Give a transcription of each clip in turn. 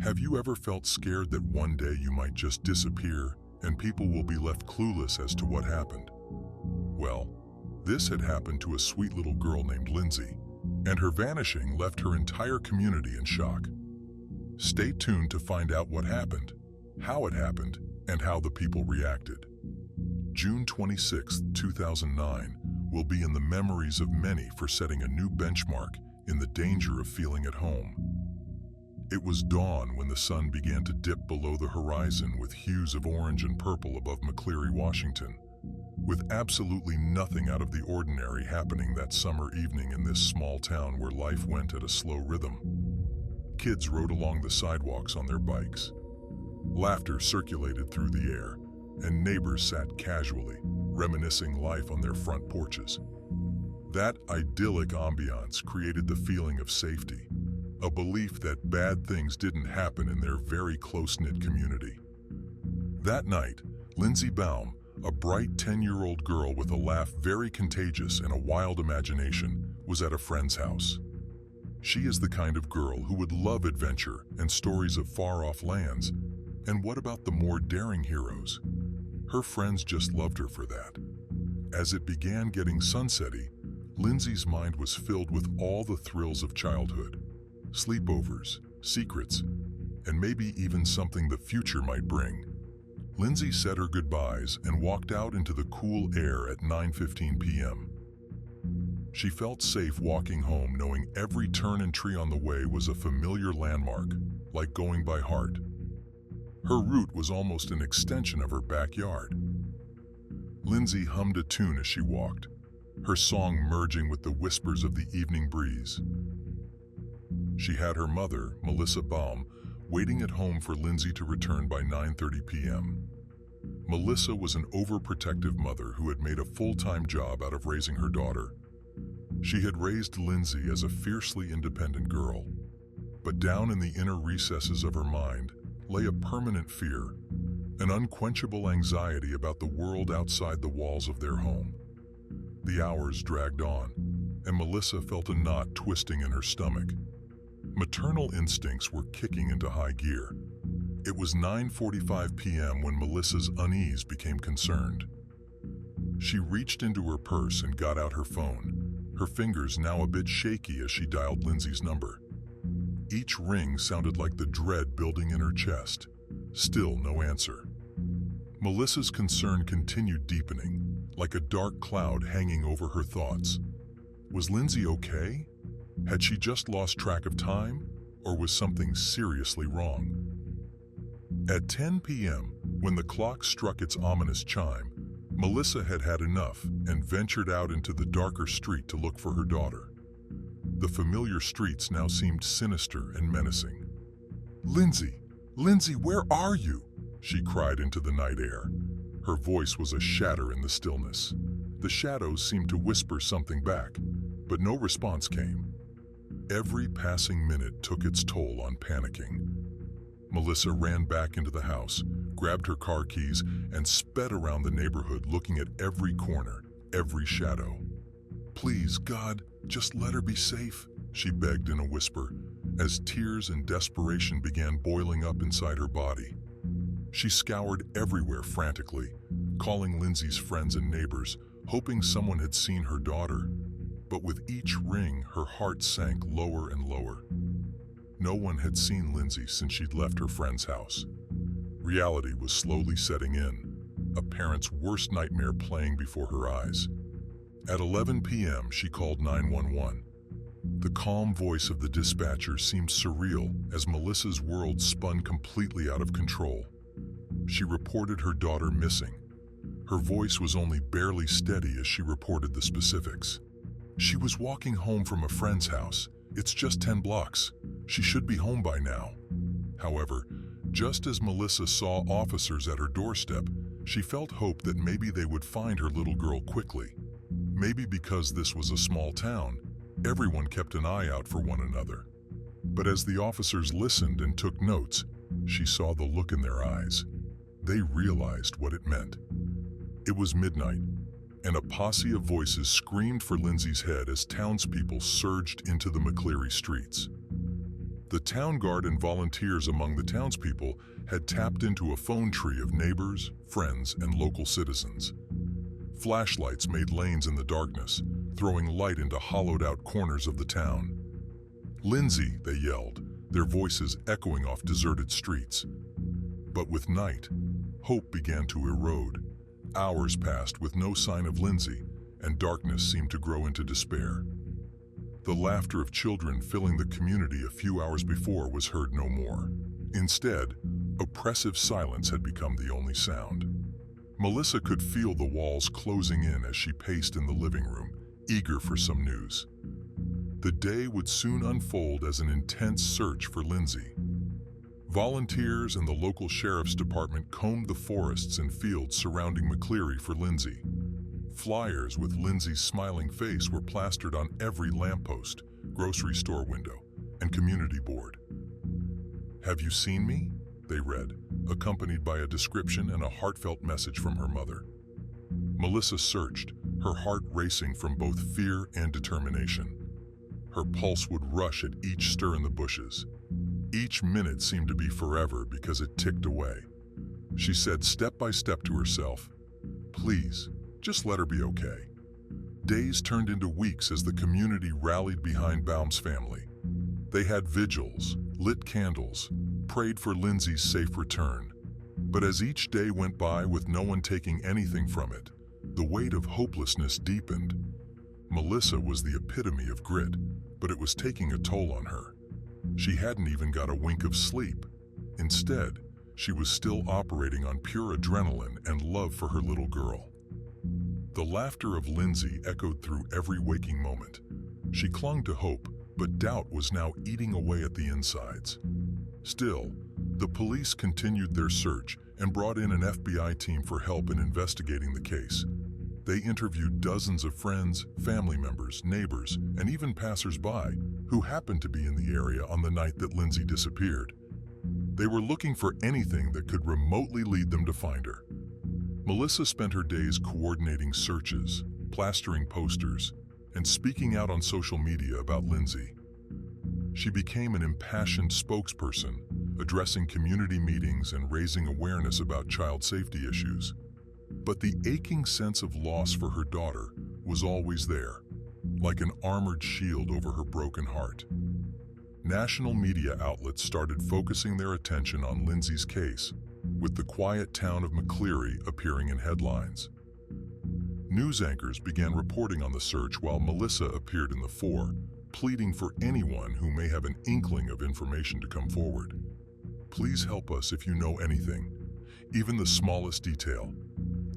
Have you ever felt scared that one day you might just disappear and people will be left clueless as to what happened? Well, this had happened to a sweet little girl named Lindsey, and her vanishing left her entire community in shock. Stay tuned to find out what happened, how it happened, and how the people reacted. June 26, 2009 will be in the memories of many for setting a new benchmark in the danger of feeling at home. It was dawn when the sun began to dip below the horizon with hues of orange and purple above McCleary, Washington, with absolutely nothing out of the ordinary happening that summer evening in this small town where life went at a slow rhythm. Kids rode along the sidewalks on their bikes. Laughter circulated through the air, and neighbors sat casually, reminiscing life on their front porches. That idyllic ambiance created the feeling of safety, a belief that bad things didn't happen in their very close-knit community. That night, Lindsey Baum, a bright 10-year-old girl with a laugh very contagious and a wild imagination, was at a friend's house. She is the kind of girl who would love adventure and stories of far-off lands. And what about the more daring heroes? Her friends just loved her for that. As it began getting sunsetty, Lindsey's mind was filled with all the thrills of childhood. Sleepovers, secrets, and maybe even something the future might bring. Lindsey said her goodbyes and walked out into the cool air at 9:15 p.m. She felt safe walking home, knowing every turn and tree on the way was a familiar landmark, like going by heart. Her route was almost an extension of her backyard. Lindsey hummed a tune as she walked, her song merging with the whispers of the evening breeze. She had her mother, Melissa Baum, waiting at home for Lindsey to return by 9:30 p.m. Melissa was an overprotective mother who had made a full-time job out of raising her daughter. She had raised Lindsey as a fiercely independent girl, but down in the inner recesses of her mind lay a permanent fear, an unquenchable anxiety about the world outside the walls of their home. The hours dragged on, and Melissa felt a knot twisting in her stomach. Maternal instincts were kicking into high gear. It was 9:45 p.m. when Melissa's unease became concerned. She reached into her purse and got out her phone, her fingers now a bit shaky as she dialed Lindsey's number. Each ring sounded like the dread building in her chest. Still no answer. Melissa's concern continued deepening, like a dark cloud hanging over her thoughts. Was Lindsey okay? Had she just lost track of time, or was something seriously wrong? At 10 p.m., when the clock struck its ominous chime, Melissa had had enough and ventured out into the darker street to look for her daughter. The familiar streets now seemed sinister and menacing. "Lindsey! Lindsey, where are you?" she cried into the night air. Her voice was a shatter in the stillness. The shadows seemed to whisper something back, but no response came. Every passing minute took its toll on panicking. Melissa ran back into the house, grabbed her car keys, and sped around the neighborhood looking at every corner, every shadow. "Please, God, just let her be safe," she begged in a whisper, as tears and desperation began boiling up inside her body. She scoured everywhere frantically, calling Lindsey's friends and neighbors, hoping someone had seen her daughter. But with each ring, her heart sank lower and lower. No one had seen Lindsey since she'd left her friend's house. Reality was slowly setting in, a parent's worst nightmare playing before her eyes. At 11 p.m., she called 911. The calm voice of the dispatcher seemed surreal as Melissa's world spun completely out of control. She reported her daughter missing. Her voice was only barely steady as she reported the specifics. "She was walking home from a friend's house. It's just 10 blocks. She should be home by now." However, just as Melissa saw officers at her doorstep, she felt hope that maybe they would find her little girl quickly. Maybe because this was a small town, everyone kept an eye out for one another. But as the officers listened and took notes, she saw the look in their eyes. They realized what it meant. It was midnight, and a posse of voices screamed for Lindsey's head as townspeople surged into the McCleary streets. The town guard and volunteers among the townspeople had tapped into a phone tree of neighbors, friends, and local citizens. Flashlights made lanes in the darkness, throwing light into hollowed-out corners of the town. "Lindsey," they yelled, their voices echoing off deserted streets. But with night, hope began to erode. Hours passed with no sign of Lindsey, and darkness seemed to grow into despair. The laughter of children filling the community a few hours before was heard no more. Instead, oppressive silence had become the only sound. Melissa could feel the walls closing in as she paced in the living room, eager for some news. The day would soon unfold as an intense search for Lindsey. Volunteers and the local sheriff's department combed the forests and fields surrounding McCleary for Lindsey. Flyers with Lindsey's smiling face were plastered on every lamppost, grocery store window, and community board. "Have you seen me?" they read, accompanied by a description and a heartfelt message from her mother. Melissa searched, her heart racing from both fear and determination. Her pulse would rush at each stir in the bushes. Each minute seemed to be forever because it ticked away. She said step by step to herself, "Please, just let her be okay." Days turned into weeks as the community rallied behind Baum's family. They had vigils, lit candles, prayed for Lindsey's safe return. But as each day went by with no one taking anything from it, the weight of hopelessness deepened. Melissa was the epitome of grit, but it was taking a toll on her. She hadn't even got a wink of sleep. Instead, she was still operating on pure adrenaline and love for her little girl. The laughter of Lindsey echoed through every waking moment. She clung to hope, but doubt was now eating away at the insides. Still, the police continued their search and brought in an FBI team for help in investigating the case. They interviewed dozens of friends, family members, neighbors, and even passers-by who happened to be in the area on the night that Lindsey disappeared. They were looking for anything that could remotely lead them to find her. Melissa spent her days coordinating searches, plastering posters, and speaking out on social media about Lindsey. She became an impassioned spokesperson, addressing community meetings and raising awareness about child safety issues. But the aching sense of loss for her daughter was always there, like an armored shield over her broken heart. National media outlets started focusing their attention on Lindsey's case, with the quiet town of McCleary appearing in headlines. News anchors began reporting on the search while Melissa appeared in the fore, pleading for anyone who may have an inkling of information to come forward. "Please help us if you know anything, even the smallest detail.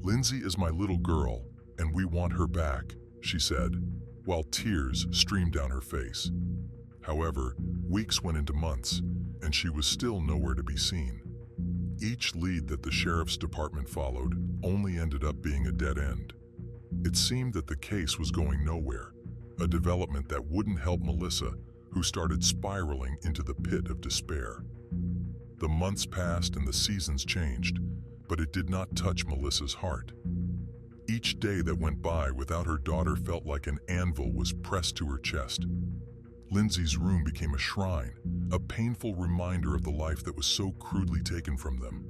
Lindsey is my little girl, and we want her back," she said, while tears streamed down her face. However, weeks went into months, and she was still nowhere to be seen. Each lead that the sheriff's department followed only ended up being a dead end. It seemed that the case was going nowhere, a development that wouldn't help Melissa, who started spiraling into the pit of despair. The months passed and the seasons changed, but it did not touch Melissa's heart. Each day that went by without her daughter felt like an anvil was pressed to her chest. Lindsey's room became a shrine, a painful reminder of the life that was so crudely taken from them.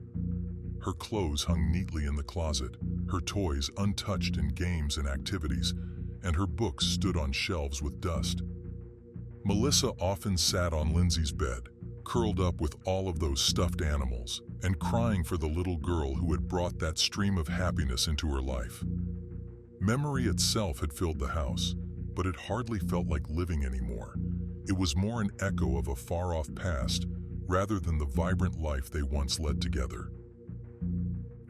Her clothes hung neatly in the closet, her toys untouched in games and activities, and her books stood on shelves with dust. Melissa often sat on Lindsey's bed, curled up with all of those stuffed animals, and crying for the little girl who had brought that stream of happiness into her life. Memory itself had filled the house, but it hardly felt like living anymore. It was more an echo of a far-off past rather than the vibrant life they once led together.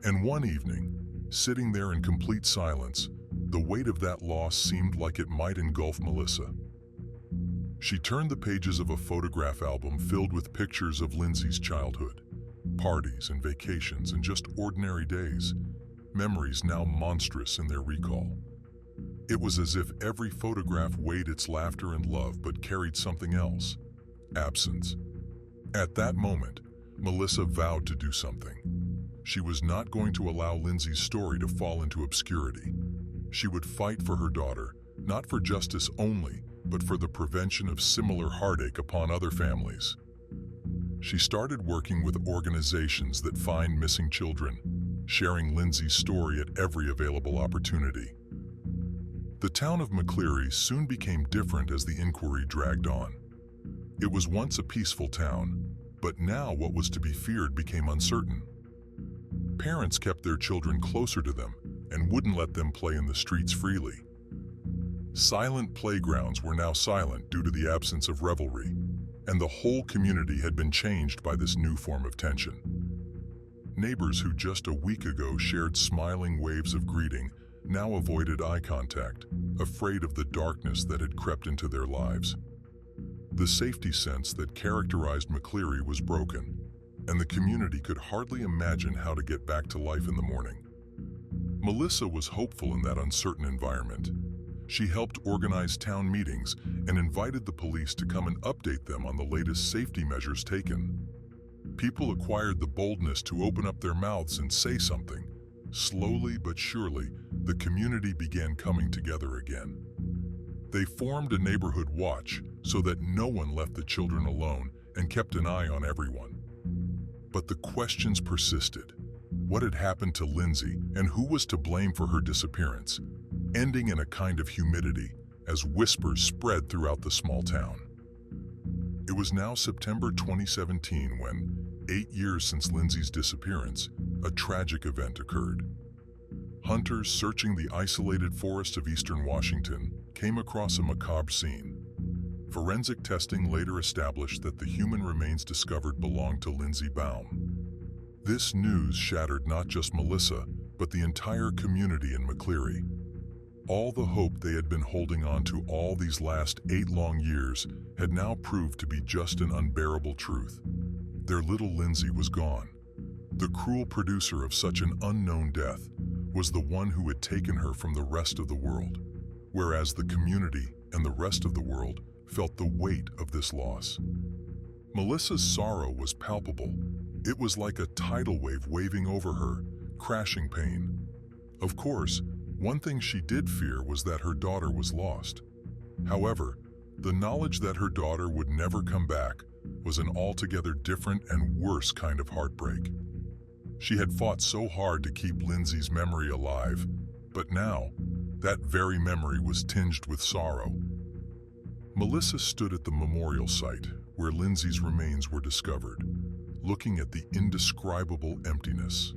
And one evening, sitting there in complete silence, the weight of that loss seemed like it might engulf Melissa. She turned the pages of a photograph album filled with pictures of Lindsey's childhood, parties and vacations and just ordinary days, memories now monstrous in their recall. It was as if every photograph weighed its laughter and love but carried something else, absence. At that moment, Melissa vowed to do something. She was not going to allow Lindsey's story to fall into obscurity. She would fight for her daughter, not for justice only, but for the prevention of similar heartache upon other families. She started working with organizations that find missing children, sharing Lindsey's story at every available opportunity. The town of McCleary soon became different as the inquiry dragged on. It was once a peaceful town, but now what was to be feared became uncertain. Parents kept their children closer to them and wouldn't let them play in the streets freely. Silent playgrounds were now silent due to the absence of revelry, and the whole community had been changed by this new form of tension. Neighbors who just a week ago shared smiling waves of greeting now avoided eye contact, afraid of the darkness that had crept into their lives. The safety sense that characterized McCleary was broken, and the community could hardly imagine how to get back to life in the morning. Melissa was hopeful in that uncertain environment. She helped organize town meetings and invited the police to come and update them on the latest safety measures taken. People acquired the boldness to open up their mouths and say something. Slowly but surely, the community began coming together again. They formed a neighborhood watch so that no one left the children alone and kept an eye on everyone. But the questions persisted. What had happened to Lindsey and who was to blame for her disappearance, ending in a kind of humidity as whispers spread throughout the small town. It was now September 2017 when, 8 years since Lindsey's disappearance, a tragic event occurred. Hunters searching the isolated forests of eastern Washington came across a macabre scene. Forensic testing later established that the human remains discovered belonged to Lindsey Baum. This news shattered not just Melissa, but the entire community in McCleary. All the hope they had been holding on to all these last 8 long years had now proved to be just an unbearable truth. Their little Lindsey was gone. The cruel producer of such an unknown death was the one who had taken her from the rest of the world, whereas the community and the rest of the world felt the weight of this loss. Melissa's sorrow was palpable. It was like a tidal wave waving over her, crashing pain. Of course, one thing she did fear was that her daughter was lost. However, the knowledge that her daughter would never come back was an altogether different and worse kind of heartbreak. She had fought so hard to keep Lindsey's memory alive, but now, that very memory was tinged with sorrow. Melissa stood at the memorial site where Lindsey's remains were discovered, looking at the indescribable emptiness.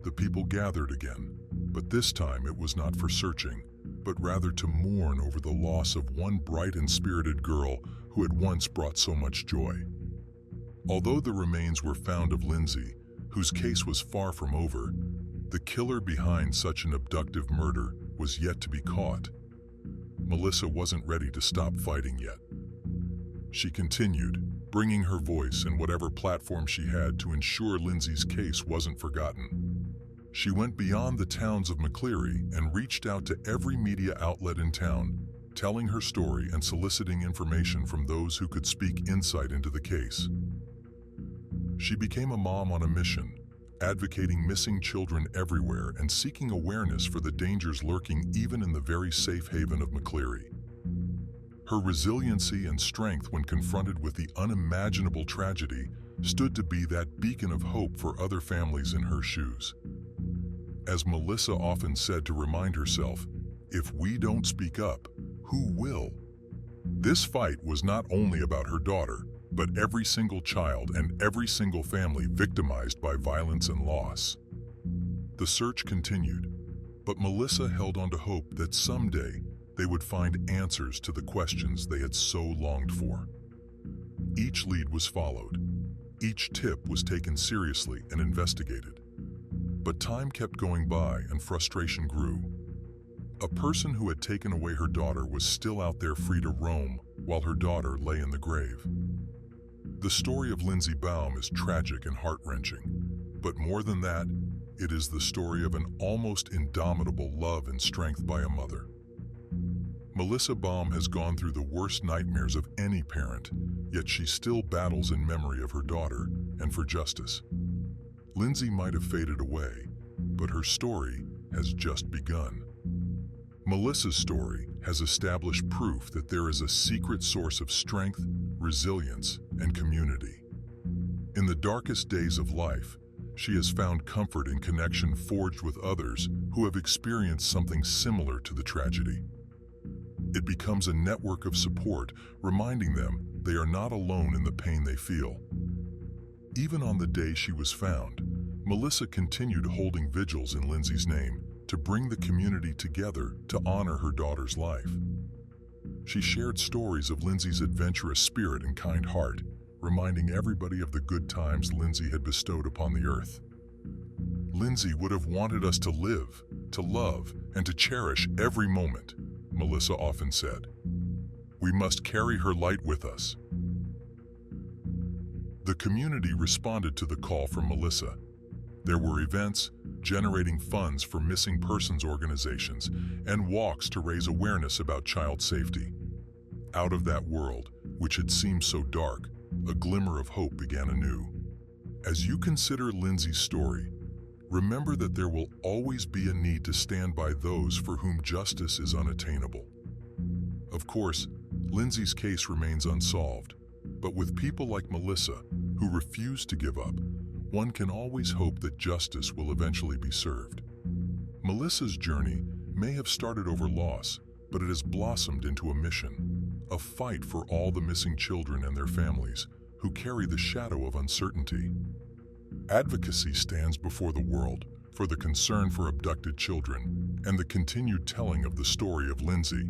The people gathered again, but this time it was not for searching, but rather to mourn over the loss of one bright and spirited girl who had once brought so much joy. Although the remains were found of Lindsey, whose case was far from over, the killer behind such an abductive murder was yet to be caught. Melissa wasn't ready to stop fighting yet. She continued, bringing her voice and whatever platform she had to ensure Lindsey's case wasn't forgotten. She went beyond the towns of McCleary and reached out to every media outlet in town, telling her story and soliciting information from those who could speak insight into the case. She became a mom on a mission, advocating missing children everywhere and seeking awareness for the dangers lurking even in the very safe haven of McCleary. Her resiliency and strength when confronted with the unimaginable tragedy stood to be that beacon of hope for other families in her shoes. As Melissa often said to remind herself, if we don't speak up, who will? This fight was not only about her daughter, but every single child and every single family victimized by violence and loss. The search continued, but Melissa held on to hope that someday they would find answers to the questions they had so longed for. Each lead was followed. Each tip was taken seriously and investigated. But time kept going by and frustration grew. A person who had taken away her daughter was still out there free to roam while her daughter lay in the grave. The story of Lindsey Baum is tragic and heart-wrenching, but more than that, it is the story of an almost indomitable love and strength by a mother. Melissa Baum has gone through the worst nightmares of any parent, yet she still battles in memory of her daughter and for justice. Lindsey might have faded away, but her story has just begun. Melissa's story has established proof that there is a secret source of strength, resilience, and community. In the darkest days of life, she has found comfort in connection forged with others who have experienced something similar to the tragedy. It becomes a network of support, reminding them they are not alone in the pain they feel. Even on the day she was found, Melissa continued holding vigils in Lindsey's name to bring the community together to honor her daughter's life. She shared stories of Lindsey's adventurous spirit and kind heart, reminding everybody of the good times Lindsey had bestowed upon the earth. Lindsey would have wanted us to live, to love, and to cherish every moment, Melissa often said. We must carry her light with us. The community responded to the call from Melissa. There were events generating funds for missing persons organizations and walks to raise awareness about child safety. Out of that world, which had seemed so dark, a glimmer of hope began anew. As you consider Lindsey's story, remember that there will always be a need to stand by those for whom justice is unattainable. Of course, Lindsey's case remains unsolved, but with people like Melissa, who refuse to give up, one can always hope that justice will eventually be served. Melissa's journey may have started over loss, but it has blossomed into a mission, a fight for all the missing children and their families who carry the shadow of uncertainty. Advocacy stands before the world for the concern for abducted children and the continued telling of the story of Lindsey.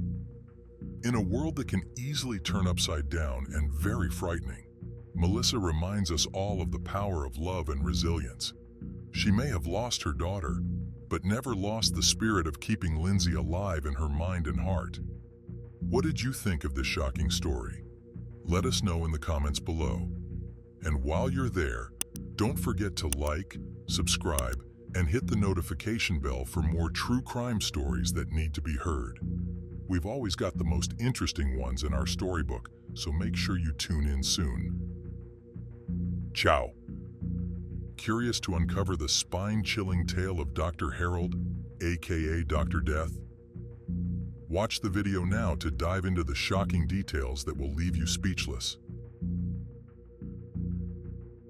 In a world that can easily turn upside down and very frightening, Melissa reminds us all of the power of love and resilience. She may have lost her daughter, but never lost the spirit of keeping Lindsey alive in her mind and heart. What did you think of this shocking story? Let us know in the comments below. And while you're there, don't forget to like, subscribe, and hit the notification bell for more true crime stories that need to be heard. We've always got the most interesting ones in our storybook, so make sure you tune in soon. Ciao. Curious to uncover the spine-chilling tale of Dr. Harold, aka Dr. Death? Watch the video now to dive into the shocking details that will leave you speechless.